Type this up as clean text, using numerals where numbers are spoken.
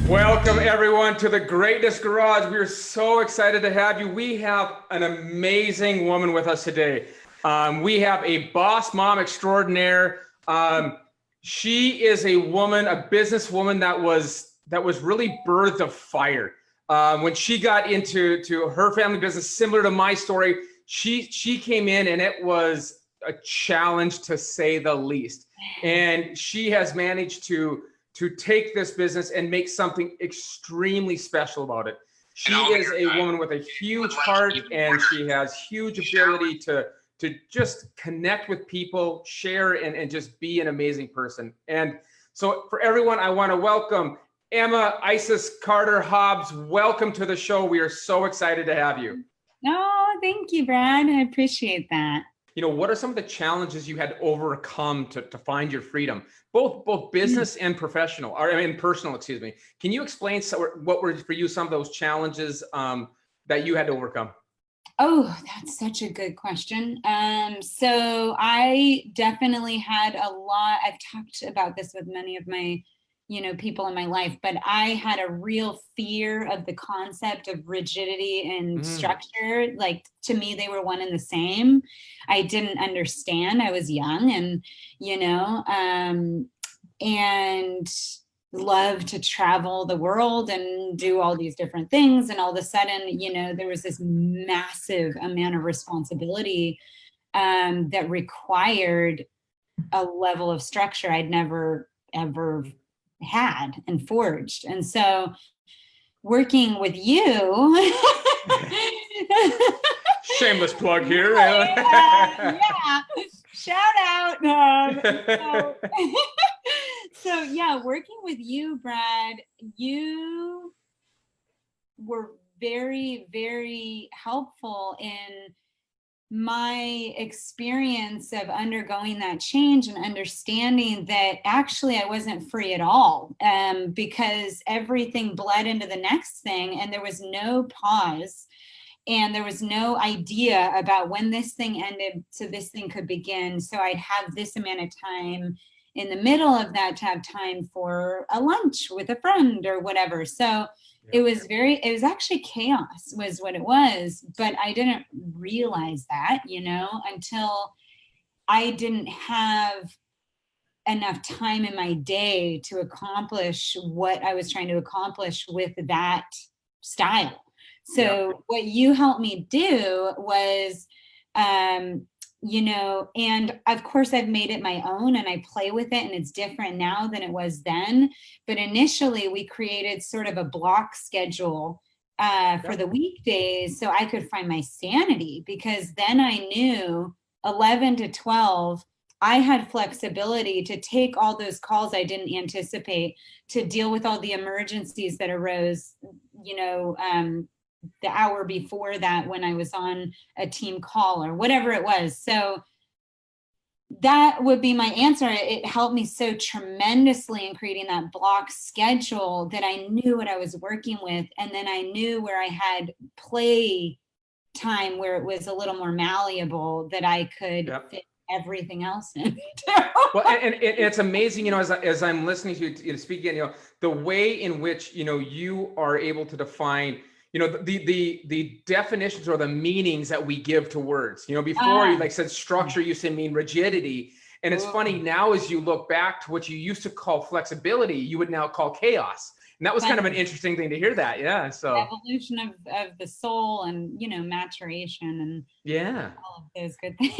Welcome everyone to the Greatness Garage. We are so excited to have you. We have an amazing woman with us today. We have a boss mom extraordinaire. She is a woman, a businesswoman that was really birthed of fire. When she got into her family business, similar to my story, she came in and it was a challenge to say the least. And she has managed to take this business and make something extremely special about it. She is a woman with a huge heart, and she has huge ability to just connect with people, share, and just be an amazing person. And so for everyone, I want to welcome Emma Isis Carter Hobbs. Welcome to the show. We are so excited to have you. Oh, thank you, Brad. I appreciate that. You know, what are some of the challenges you had to overcome to find your freedom, both business and professional, or I mean personal, excuse me. Can you explain what were for you some of those challenges that you had to overcome? Oh, that's such a good question. So I definitely had a lot. I've talked about this with many of my people in my life, but I had a real fear of the concept of rigidity and structure. Like, to me, they were one and the same. I didn't understand. I was young and and love to travel the world and do all these different things. And all of a sudden, there was this massive amount of responsibility that required a level of structure I'd never ever had and forged. And so working with you shameless plug here. Yeah. Shout out. So yeah, working with you, Brad, you were very, very helpful in my experience of undergoing that change and understanding that actually I wasn't free at all, because everything bled into the next thing and there was no pause and there was no idea about when this thing ended so this thing could begin. So I'd have this amount of time in the middle of that to have time for a lunch with a friend or whatever. So it was actually chaos was what it was, but I didn't realize that, until I didn't have enough time in my day to accomplish what I was trying to accomplish with that style. So what you helped me do was, and of course I've made it my own and I play with it and it's different now than it was then. But initially we created sort of a block schedule for the weekdays so I could find my sanity, because then I knew 11 to 12, I had flexibility to take all those calls I didn't anticipate, to deal with all the emergencies that arose, the hour before that when I was on a team call or whatever it was. So that would be my answer. It helped me so tremendously in creating that block schedule that I knew what I was working with. And then I knew where I had play time where it was a little more malleable, that I could fit everything else in. Well, and it's amazing, as I'm listening to you speak again, the way in which, you are able to define the definitions or the meanings that we give to words. Before you said structure used to mean rigidity. And it's funny now, as you look back to what you used to call flexibility, you would now call chaos. And that was kind of an interesting thing to hear that. Yeah. So evolution of the soul and, maturation and all of those good things.